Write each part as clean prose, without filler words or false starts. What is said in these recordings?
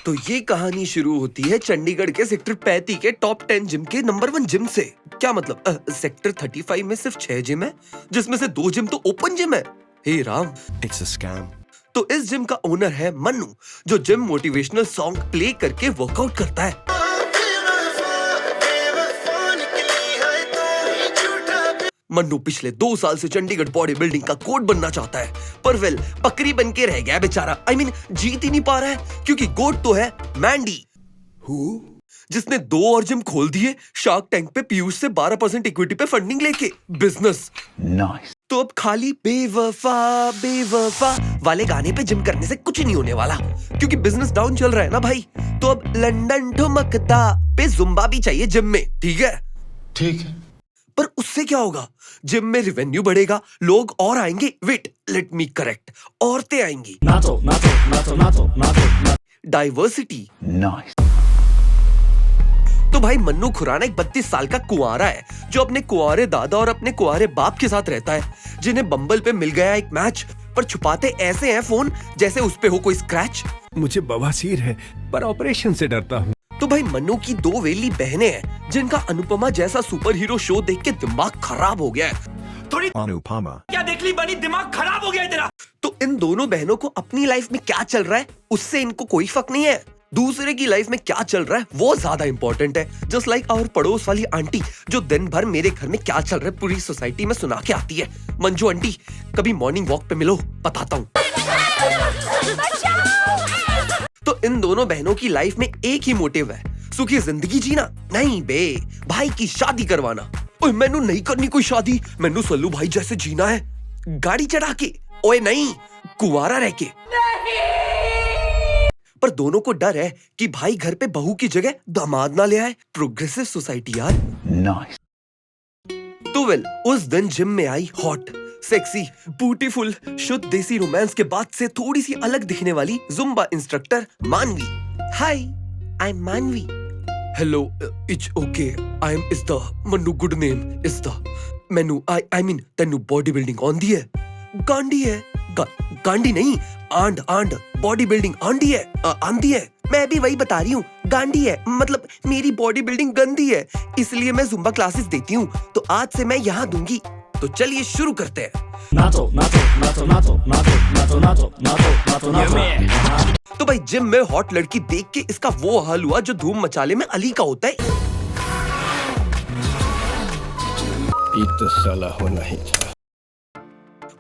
तो ये कहानी शुरू होती है चंडीगढ़ के सेक्टर 35 के टॉप 10 जिम के नंबर 1 जिम से। क्या मतलब सेक्टर 35 में सिर्फ 6 जिम है, जिसमें से 2 जिम तो ओपन जिम है। हे राम, It's a scam. तो इस जिम का ओनर है मन्नू, जो जिम मोटिवेशनल सॉन्ग प्ले करके वर्कआउट करता है। मन्नू पिछले 2 साल से चंडीगढ़ बॉडी बिल्डिंग का कोड बनना चाहता है, पर वेल बकरी बन के रह गया बेचारा। जीत ही नहीं पा रहा है, क्योंकि गोट तो है मैंडी, जिसने 2 और जिम खोल दिए शार्क टैंक पे पीयूष से 12% इक्विटी पे फंडिंग लेके। Business Nice. तो अब खाली बेवफा बेवफा वाले गाने पे जिम करने से कुछ नहीं होने वाला, क्योंकि बिजनेस डाउन चल रहा है ना भाई। तो अब लंदन ठुमकता पे जुम्बा भी चाहिए जिम में, ठीक है? ठीक है। पर उससे क्या होगा? जिम में रेवेन्यू बढ़ेगा, लोग और आएंगे। वेट, लेट मी करेक्ट, औरतें आएंगी। डाइवर्सिटी। Nice. तो भाई मन्नू खुराना एक 32 साल का कुंवारा है, जो अपने कुंवारे दादा और अपने कुंवारे बाप के साथ रहता है, जिन्हें बम्बल पे मिल गया एक मैच, पर छुपाते ऐसे हैं फोन जैसे उस पे हो कोई स्क्रैच। मुझे बवासीर है, पर ऑपरेशन से डरता हूँ। तो भाई मन्नू की 2 वेली बहनें हैं, जिनका अनुपमा जैसा सुपर हीरो शो देख के दिमाग खराब हो गया है। थोड़ी अनुपमा क्या देख ली बनी, दिमाग खराब हो गया है तेरा। तो इन दोनों बहनों को अपनी लाइफ में क्या चल रहा है उससे इनको कोई फर्क नहीं है। दूसरे की लाइफ में क्या चल रहा है वो ज्यादा इंपॉर्टेंट है। जस्ट लाइक आवर पड़ोस वाली आंटी, जो दिन भर मेरे घर में क्या चल रहा है पूरी सोसाइटी में सुना के आती है। मंजू आंटी, कभी मॉर्निंग वॉक पे मिलो, बताता हूँ। तो इन दोनों बहनों की लाइफ में एक ही मोटिव है, सुखी जिंदगी जीना नहीं बे, भाई की शादी करवाना। ओए मैनू नहीं करनी कोई शादी, मैनू सल्लू भाई जैसे जीना है, गाड़ी चढ़ा के। ओए नहीं, कुंवारा रह के। पर दोनों को डर है कि भाई घर पे बहू की जगह दामाद ना ले आए। प्रोग्रेसिव सोसाइटी यार। Nice. तो वेल उस दिन जिम में आई हॉट, सेक्सी, ब्यूटीफुल, शुद्ध देसी रोमांस के बाद से थोड़ी सी अलग दिखने वाली जुम्बा इंस्ट्रक्टर मानवी। हाय, आई एम मानवी। Hello, it's okay, I am is the Mannu, good name is the मैनू। आई मीन तेनू बॉडी बिल्डिंग आंदी है? गांडी है, गांडी नहीं, आंड बॉडी बिल्डिंग आंदी है, आंदी है। मैं भी वही बता रही हूँ, गांडी है, मतलब मेरी बॉडी बिल्डिंग गंदी है, इसलिए मैं जुम्बा क्लासेस देती हूँ, तो आज से मैं यहाँ दूंगी। तो चलिए शुरू करते हैं। तो भाई जिम में हॉट लड़की देख के इसका वो हाल हुआ जो धूम मचाले में अली का होता है। ये तो साला होना ही था।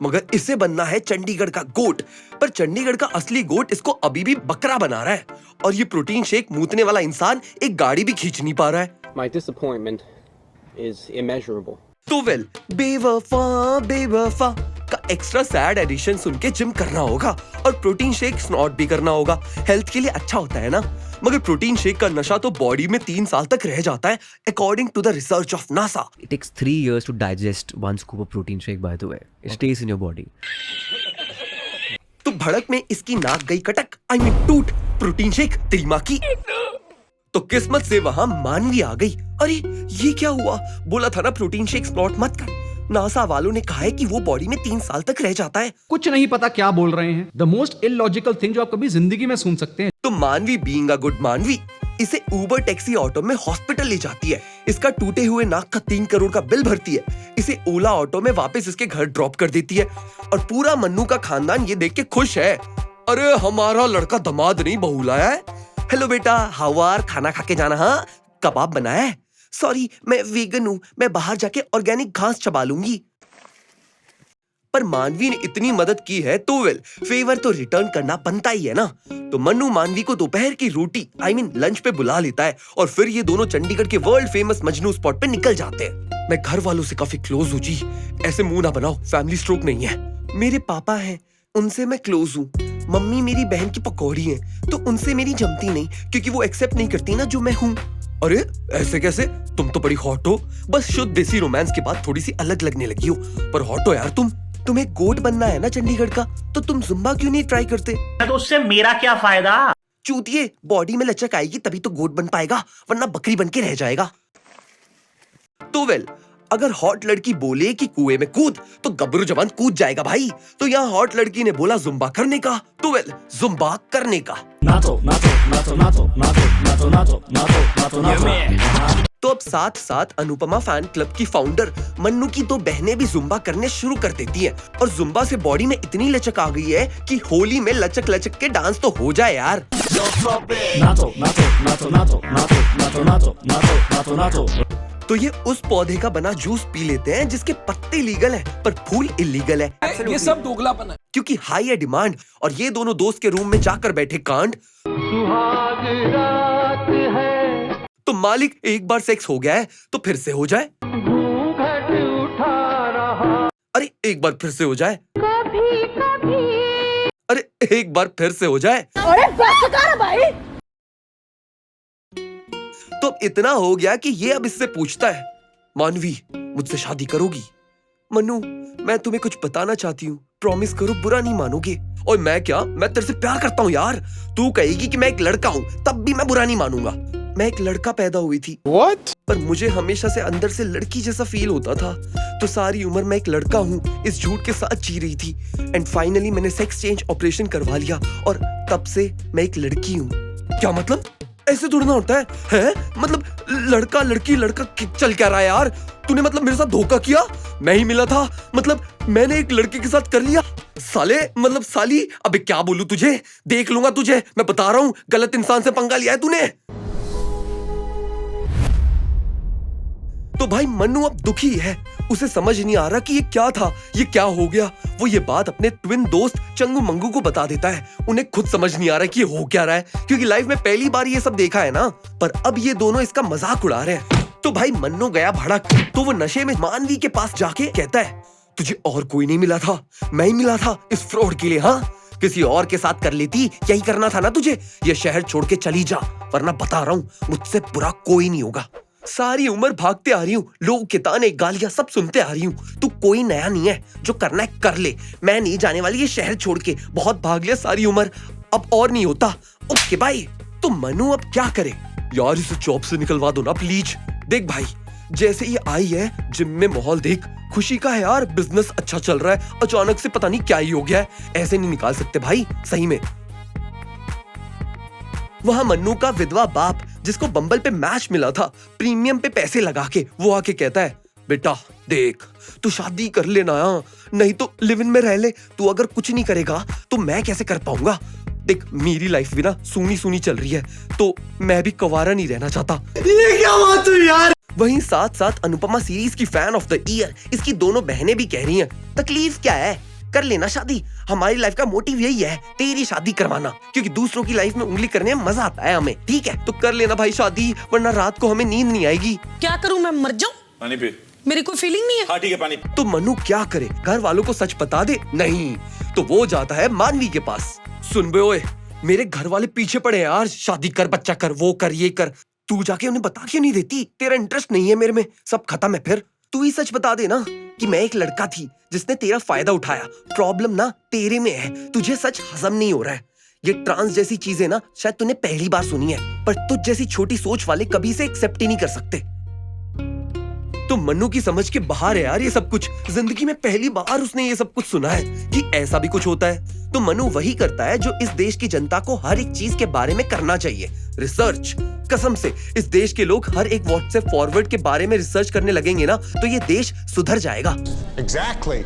मगर इसे बनना है चंडीगढ़ का गोट, पर चंडीगढ़ का असली गोट इसको अभी भी बकरा बना रहा है, और ये प्रोटीन शेक मूतने वाला इंसान एक गाड़ी भी खींच नहीं पा रहा है। My disappointment is immeasurable. तो वेल बेवफा बेवफा का एक्स्ट्रा सैड एडिशन सुन के जिम करना होगा, और प्रोटीन शेक स्नॉट भी करना होगा। हेल्थ के लिए अच्छा होता है ना, मगर प्रोटीन शेक का नशा तो बॉडी में 3 साल तक रह जाता है, according to the research of NASA. It takes 3 years to digest 1 scoop of protein shake, by the way. It stays in your body. तो भड़क में इसकी नाक गई कटक, आई मीन टूट। प्रोटीन शेक तेरी माँ की। तो किस्मत से वहां मानवी आ गई। अरे ये क्या हुआ, बोला था ना प्रोटीन शेक स्नॉट मत कर। नासा वालों ने कहा है कि वो बॉडी में 3 साल तक रह जाता है। कुछ नहीं पता क्या बोल रहे हैं। द मोस्ट इलॉजिकल थिंग जो आप कभी जिंदगी में सुन सकते हैं। तो मानवी बीइंग अ गुड मानवी इसे उबर टैक्सी ऑटो में हॉस्पिटल ले जाती है, इसका टूटे हुए नाक का 3 करोड़ का बिल भरती है, इसे ओला ऑटो में वापस इसके घर ड्रॉप कर देती है, और पूरा मन्नू का खानदान ये देख के खुश है। अरे हमारा लड़का दामाद नहीं बहू लाया है। हेलो बेटा, हाउ आर, खाना खा के जाना। हाँ, कबाब बनाया है। सॉरी मैं वीगन हूँ, मैं बाहर जाके ऑर्गेनिक घास चबा लूंगी। पर मानवी ने इतनी मदद की है तो वेल फेवर तो रिटर्न करना बनता ही है ना। तो मन्नू मानवी को दोपहर की रोटी आई मीन लंच पे बुला लेता है, और फिर ये दोनों चंडीगढ़ के वर्ल्ड फेमस मजनू स्पॉट पे निकल जाते हैं। मैं घर वालों से काफी क्लोज हूँ जी, ऐसे मुंह ना बनाओ, फैमिली स्ट्रोक नहीं है। मेरे पापा हैं, उनसे मैं क्लोज हूँ। मम्मी मेरी बहन की पकौड़ी है, तो उनसे मेरी जमती नहीं, क्योंकि वो एक्सेप्ट नहीं करती ना जो मैं हूँ। अरे ऐसे कैसे, तुम तो बड़ी हॉट हो, बस शुद्ध देसी रोमांस के बाद थोड़ी सी अलग लगने लगी हो, पर हॉट हो यार तुम। तुम्हें गोट बनना है ना चंडीगढ़ का, तो तुम जुम्बा क्यों नहीं ट्राई करते? तो उससे मेरा क्या फायदा? चूतिए, बॉडी में लचक आएगी तभी तो गोट बन पाएगा, वरना बकरी बन के रह जाएगा। तो वेल अगर हॉट लड़की बोले कि कुएं में कूद तो गबरू जवान कूद जाएगा भाई। तो यहाँ हॉट लड़की ने बोला जुम्बा करने का, तो वेल जुम्बा करने का। तो अब साथ साथ अनुपमा फैन क्लब की फाउंडर मन्नू की दो बहनें भी जुम्बा करने शुरू कर देती हैं और जुम्बा से बॉडी में इतनी लचक आ गई है कि होली में लचक लचक के डांस तो हो जाए यार। तो ये उस पौधे का बना जूस पी लेते हैं जिसके पत्ते लीगल हैं पर फूल इलीगल है। ये सब दोगलापन है। क्योंकि हाई है डिमांड और ये दोनों दोस्त के रूम में जाकर बैठे कांड। तो मालिक एक बार सेक्स हो गया है तो फिर से हो जाए, अरे एक बार फिर से हो जाए, अरे एक बार फिर से हो जाए। तो अब इतना हो गया कि ये अब इससे पूछता है, मानवी मुझसे शादी करोगी? मन्नू मैं तुम्हें कुछ बताना चाहती हूँ, प्रॉमिस करो बुरा नहीं मानोगे। और मैं क्या, मैं तेरे से प्यार करता हूँ यार। तू कहेगी कि मैं एक लड़का हूँ तब भी मैं बुरा नहीं मानूंगा। मैं एक लड़का पैदा हुई थी What? पर मुझे हमेशा से अंदर से लड़की जैसा फील होता था। तो सारी उम्र मैं एक लड़का हूँ इस झूठ के साथ जी रही थी एंड फाइनली मैंने सेक्स चेंज ऑपरेशन करवा लिया और तब से मैं एक लड़की हूँ। क्या मतलब? ऐसे थोड़ा ना होता है? मतलब लड़का लड़की लड़का चल क्या रहा है यार? तूने मतलब मेरे साथ धोखा किया? मैं ही मिला था, मतलब मैंने एक लड़के के साथ कर लिया। साले मतलब साली, अबे क्या बोलूं तुझे, देख लूंगा तुझे, मैं बता रहा हूँ गलत इंसान से पंगा लिया है तूने। तो भाई मन्नू अब दुखी है, उसे समझ नहीं आ रहा कि ये क्या था, ये क्या हो गया। वो ये बात अपने ट्विन दोस्त चंगू मंगू को बता देता है। उन्हें खुद समझ नहीं आ रहा कि ये हो क्या रहा है, क्योंकि लाइफ में पहली बार ये सब देखा है ना। पर अब ये दोनों इसका मजाक उड़ा रहे हैं। तो भाई मन्नू गया भड़क। तो वो नशे में मानवी के पास जाके कहता है, तुझे और कोई नहीं मिला था, मैं ही मिला था इस फ्रॉड के लिए। हाँ किसी और के साथ कर लेती, यही करना था ना तुझे। ये शहर छोड़ के चली जा, वरना बता रहा हूँ मुझसे बुरा कोई नहीं होगा। सारी उम्र भागते आ रही हूँ, लोग के ताने गालियां सब सुनते आ रही हूँ। तू कोई नया नहीं है, जो करना है कर ले। मैं नहीं जाने वाली ये शहर छोड़ के, बहुत भाग लिया सारी उम्र, अब और नहीं होता। Okay bye. तो मनु अब क्या करे? यार इसे जॉब से निकलवा दो ना प्लीज। देख भाई जैसे ये आई है, जिम में माहौल देख, खुशी का है यार, बिजनेस अच्छा चल रहा है, अचानक से पता नहीं क्या ही हो गया है। ऐसे नहीं निकाल सकते भाई सही में। वहां मन्नू का विधवा बाप जिसको बम्बल पे मैच मिला था प्रीमियम पे पैसे लगा के, वो आके कहता है, बेटा देख तू शादी कर लेना, नहीं तो लिव इन में रह ले। तू अगर कुछ नहीं करेगा तो मैं कैसे कर पाऊंगा? देख मेरी लाइफ भी ना सूनी सूनी चल रही है, तो मैं भी कुंवारा नहीं रहना चाहता। ये क्या बात हुई यार? वहीं साथ साथ अनुपमा सीरीज की फैन ऑफ द ईयर इसकी दोनों बहनें भी कह रही हैं, तकलीफ क्या है, कर लेना शादी। हमारी लाइफ का मोटिव यही है, तेरी शादी करवाना, क्योंकि दूसरों की लाइफ में उंगली करने में मजा आता है हमें। ठीक है तो कर लेना भाई शादी, वरना रात को हमें नींद नहीं आएगी। क्या करूं मैं, मर जाऊं? पानी पी। मेरी कोई फीलिंग नहीं है। हाँ ठीक है पानी। तो मनु क्या करे, घर वालों को सच बता दे? नहीं, तो वो जाता है मानवी के पास। सुन बे ओए, मेरे घर वाले पीछे पड़े हैं यार, शादी कर, बच्चा कर, वो कर, ये कर। तू जाके उन्हें बता क्यों नहीं देती? तेरा इंटरेस्ट नहीं है मेरे में, सब खत्म है। फिर तू ही सच बता दे ना कि मैं एक लड़का थी जिसने तेरा फायदा उठाया। प्रॉब्लम ना तेरे में है, तुझे सच हजम नहीं हो रहा है। ये ट्रांस जैसी चीजें ना शायद तूने पहली बार सुनी है, पर तुझ जैसी छोटी सोच वाले कभी इसे एक्सेप्ट ही नहीं कर सकते। तो मन्नू की समझ के बाहर है यार ये सब कुछ। जिंदगी में पहली बार उसने ये सब कुछ सुना है कि ऐसा भी कुछ होता है। तो मनु वही करता है जो इस देश की जनता को हर एक चीज के बारे में करना चाहिए, रिसर्च। कसम से इस देश के लोग हर एक व्हाट्सएप फॉरवर्ड के बारे में रिसर्च करने लगेंगे ना, तो ये देश सुधर जाएगा। Exactly.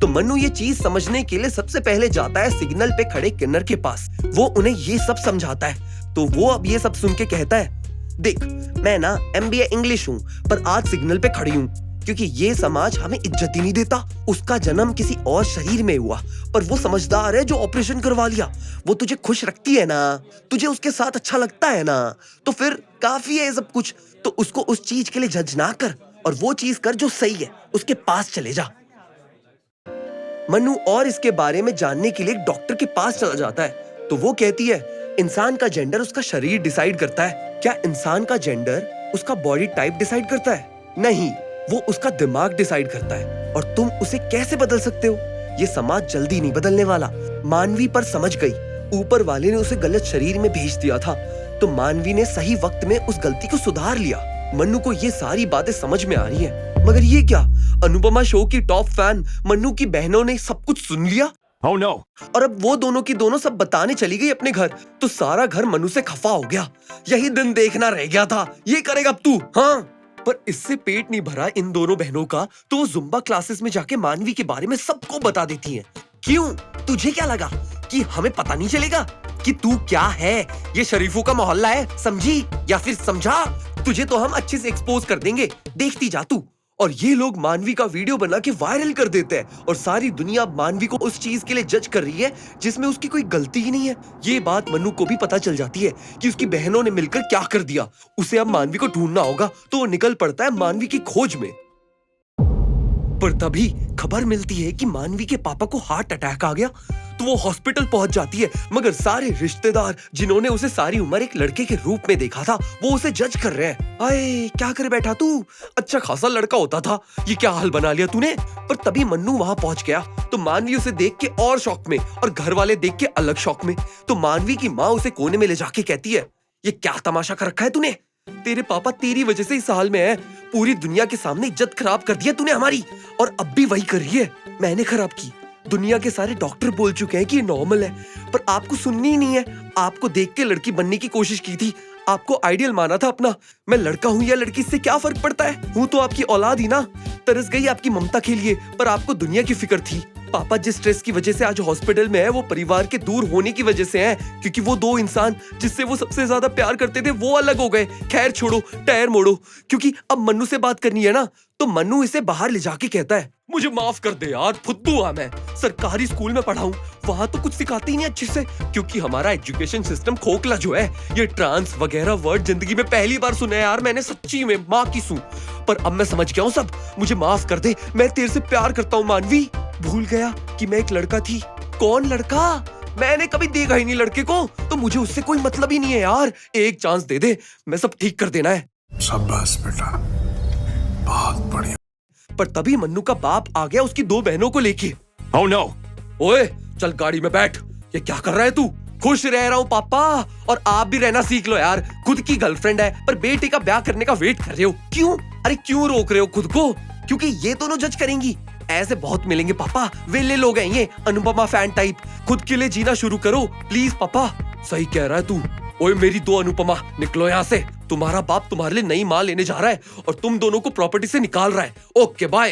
तो मनु ये चीज समझने के लिए सबसे पहले जाता है सिग्नल पे खड़े किन्नर के पास। वो उन्हें ये सब समझाता है। तो वो अब ये सब सुन के कहता है, देख मैं ना MBA इंग्लिश हूँ, पर आज सिग्नल पे खड़ी हूँ क्योंकि ये समाज हमें इज्जत ही नहीं देता। उसका जन्म किसी और शरीर में हुआ, पर वो समझदार है जो ऑपरेशन करवा लिया। वो तुझे खुश रखती है ना, तुझे उसके साथ अच्छा लगता है ना, तो फिर काफी है सब कुछ। तो उसको उस चीज के लिए जज ना कर और वो चीज कर जो सही है, उसके पास चले जा। मनु और इसके बारे में जानने के लिए एक डॉक्टर के पास चला जाता है। तो वो कहती है, इंसान का जेंडर उसका शरीर डिसाइड करता है। क्या इंसान का जेंडर उसका बॉडी टाइप डिसाइड करता है? नहीं, वो उसका दिमाग डिसाइड करता है। और तुम उसे कैसे बदल सकते हो? ये समाज जल्दी नहीं बदलने वाला। मानवी पर समझ गई, ऊपर वाले ने उसे गलत शरीर में भेज दिया था, तो मानवी ने सही वक्त में उस गलती को सुधार लिया। मन्नू को ये सारी बातें समझ में आ रही हैं, मगर ये क्या, अनुपमा शो की टॉप फैन मन्नू की बहनों ने सब कुछ सुन लिया। Oh no! और अब वो दोनों की दोनों सब बताने चली गई अपने घर, तो सारा घर मन्नू से खफा हो गया। यही दिन देखना रह गया था, ये करेगा अब तू। हाँ, पर इससे पेट नहीं भरा इन दोनों बहनों का, तो वो जुम्बा क्लासेस में जाके मानवी के बारे में सबको बता देती हैं। क्यों, तुझे क्या लगा कि हमें पता नहीं चलेगा कि तू क्या है? ये शरीफों का मोहल्ला है, समझी या फिर समझा? तुझे तो हम अच्छे से एक्सपोज कर देंगे, देखती जा तू। और ये लोग मानवी का वीडियो बना के वायरल कर देते हैं और सारी दुनिया मानवी को उस चीज के लिए जज कर रही है जिसमें उसकी कोई गलती ही नहीं है। ये बात मन्नू को भी पता चल जाती है कि उसकी बहनों ने मिलकर क्या कर दिया। उसे अब मानवी को ढूंढना होगा, तो वो निकल पड़ता है मानवी की खोज में। पर तभी खबर मिलती है कि मानवी के पापा को हार्ट अटैक आ गया, तो वो हॉस्पिटल पहुंच जाती है। मगर सारे रिश्तेदार जिन्होंने उसे सारी उम्र एक लड़के के रूप में देखा था, वो उसे जज कर रहे हैं। आए, क्या करे बैठा तू, अच्छा खासा लड़का होता था, ये क्या हाल बना लिया तूने। पर तभी मन्नू वहां पहुंच गया, तो मानवी उसे देख के और शौक में और घर वाले देख के अलग शौक में। तो मानवी की माँ उसे कोने में ले जाके कहती है, ये क्या तमाशा कर रखा है तूने, तेरे पापा तेरी वजह से इस हाल में है, पूरी दुनिया के सामने इज्जत खराब कर दिया तूने हमारी, और अब भी वही कर रही है। मैंने खराब की, दुनिया के सारे डॉक्टर बोल चुके हैं कि ये नॉर्मल है, पर आपको सुननी ही नहीं है। आपको देख के लड़की बनने की कोशिश की थी, आपको आइडियल माना था अपना। मैं लड़का हूँ या लड़की, इससे क्या फर्क पड़ता है, हूँ तो आपकी औलाद ही ना। तरस गई आपकी ममता के लिए, पर आपको दुनिया की फिक्र थी। पापा जिस स्ट्रेस की वजह से आज हॉस्पिटल में है, वो परिवार के दूर होने की वजह से है, क्योंकि वो दो इंसान जिससे वो सबसे ज्यादा प्यार करते थे वो अलग हो गए। खैर छोड़ो, टायर मोड़ो, क्योंकि अब मन्नू से बात करनी है ना। तो मन्नू इसे बाहर ले जाके कहता है, मुझे माफ कर दे यार, फुद्दू आ मैं, सरकारी स्कूल में पढ़ा हूँ, वहां तो कुछ सिखाते ही नहीं अच्छे से, क्योंकि हमारा एजुकेशन सिस्टम खोखला जो है। ये ट्रांस वगैरह वर्ड जिंदगी में पहली बार सुना है यार मैंने, सच्ची में माँ की सूं। पर अब मैं समझ गया हूँ सब, मुझे माफ कर दे, मैं तेरे से प्यार करता हूँ मानवी। भूल गया कि मैं एक लड़का थी। कौन लड़का? मैंने कभी देखा ही नहीं लड़के को, तो मुझे उससे कोई मतलब ही नहीं है यार। एक चांस दे दे, मैं सब ठीक कर देना है। शाबाश बेटा, बहुत बढ़िया। पर तभी मन्नू का बाप आ गया उसकी दो बहनों को लेके। Oh no! ओए चल गाड़ी में बैठ, ये क्या कर रहा है तू? खुश रह रहा हूँ पापा, और आप भी रहना सीख लो यार। खुद की गर्लफ्रेंड है, पर बेटे का ब्याह करने का वेट कर रहे हो, क्यों? अरे क्यों रोक रहे हो खुद को? क्योंकि ये दोनों जज करेंगी। ऐसे बहुत मिलेंगे पापा, वेले लोग हैं ये, अनुपमा फैन टाइप। खुद के लिए जीना शुरू करो प्लीज पापा। सही कह रहा है तू। ओए मेरी दो अनुपमा, निकलो यहाँ से। तुम्हारा बाप तुम्हारे लिए नई माँ लेने जा रहा है और तुम दोनों को प्रॉपर्टी से निकाल रहा है। Okay bye.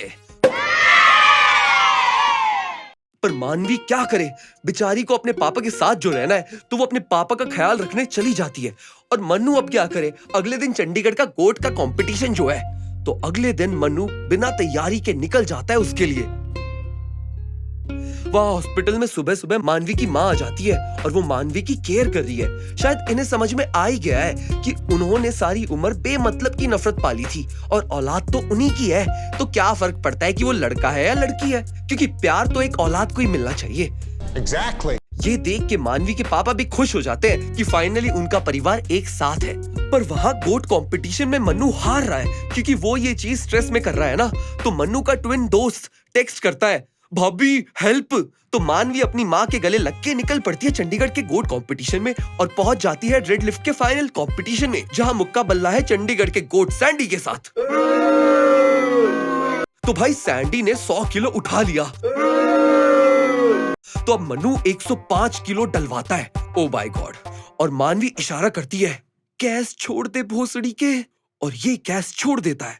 पर मानवी क्या करे, बेचारी को अपने पापा के साथ जो रहना है, तो वो अपने पापा का ख्याल रखने चली जाती है। और मन्नू अब क्या करे, अगले दिन चंडीगढ़ का गोट का कंपटीशन जो है, तो अगले दिन मन्नू बिना तैयारी के निकल जाता है उसके लिए। वहाँ हॉस्पिटल में सुबह सुबह मानवी की माँ आ जाती है और वो मानवी की केयर कर रही है। शायद इन्हें समझ में आ ही गया है कि उन्होंने सारी उम्र बेमतलब की नफरत पाली थी और औलाद तो उन्हीं की है, तो क्या फर्क पड़ता है कि वो लड़का है या लड़की है, क्योंकि प्यार तो एक औलाद को ही मिलना चाहिए। Exactly. ये देख के मानवी के पापा भी खुश हो जाते हैं कि फाइनली उनका परिवार एक साथ है। पर वहाँ गोट कंपटीशन में मन्नू हार रहा है, क्योंकि वो ये चीज स्ट्रेस में कर रहा है ना। तो मन्नू का ट्विन दोस्त टेक्स्ट करता है, भाभी हेल्प। तो मानवी अपनी माँ के गले लग के निकल पड़ती है चंडीगढ़ के गोट कंपटीशन में और पहुंच जाती है डेड लिफ्ट के फाइनल कंपटीशन में, जहां मुक्का बल्ला है चंडीगढ़ के गोट सैंडी के साथ। तो भाई सैंडी ने 100 किलो उठा लिया, तो अब मन्नू 105 किलो डलवाता है। Oh my God. और मानवी इशारा करती है, गैस छोड़ दे भोसड़ी के, और ये गैस छोड़ देता है।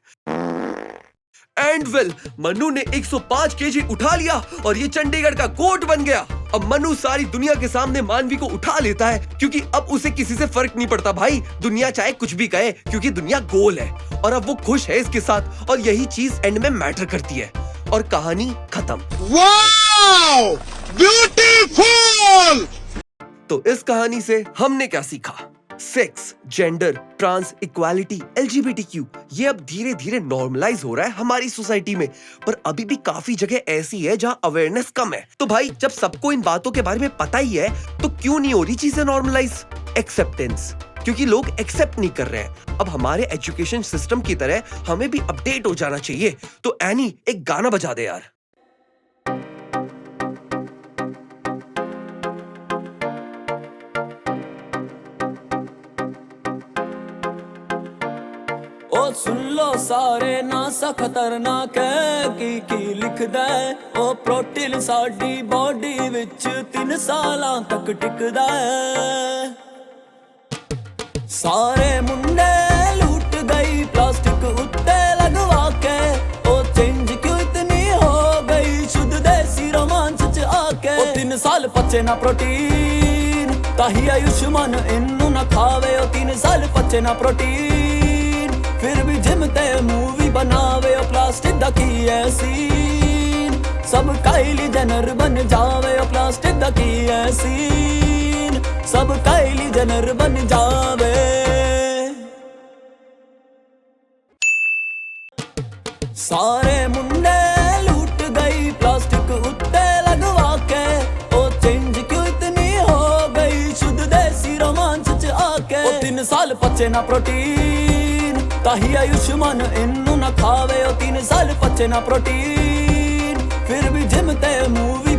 एंड वेल, मन्नू ने 105 केजी उठा लिया और ये चंडीगढ़ का गोट बन गया। अब मन्नू सारी दुनिया के सामने मानवी को उठा लेता है, क्योंकि अब उसे किसी से फर्क नहीं पड़ता भाई, दुनिया चाहे कुछ भी कहे, क्योंकि दुनिया गोल है और अब वो खुश है इसके साथ। और यही चीज एंड में मैटर करती है और कहानी खत्म। Wow! Beautiful! तो इस कहानी से हमने क्या सीखा? Sex, gender, trans, equality, LGBTQ ये अब धीरे धीरे नॉर्मलाइज हो रहा है हमारी सोसाइटी में, पर अभी भी काफी जगह ऐसी है जहां अवेयरनेस कम है। तो भाई जब सबको इन बातों के बारे में पता ही है, तो क्यों नहीं हो रही चीजें नॉर्मलाइज? एक्सेप्टेंस, क्योंकि लोग एक्सेप्ट नहीं कर रहे हैं। अब हमारे एजुकेशन सिस्टम की तरह हमें भी अपडेट हो जाना चाहिए। तो एनी एक गाना बजा दे यार। ओ ओ सुन लो सारे नासा खतरनाक है की लिखदा है ओ प्रोटीन साडी बॉडी विच 3 सालां तक टिकदा है सारे मुंडे लूट गई प्लास्टिक उत्ते लगवा के ओ चेंज क्यों इतनी हो गई शुद्ध देसी रोमांच च आके ओ 3 साल पचे ना प्रोटीन ताही आयुष्मान इन्नू ना खावे ओ 3 साल पचे ना प्रोटीन फिर भी जिम ते मूवी बनावे ओ प्लास्टिक दा की है सीन सब काइली जनर बन जावे ओ प्लास्टिक दा की है सीन सब काइली जनर बन जावे सारे मुंडे लूट गई प्लास्टिक उत्ते लगवा के ओ चेंज क्यों इतनी हो गई शुद्ध देसी रोमांच च आके ओ 3 साल पचे ना प्रोटीन ताही आयुष्मान इन्नू ना खावे ओ 3 साल पचे ना प्रोटीन फिर भी जिम ते मूवी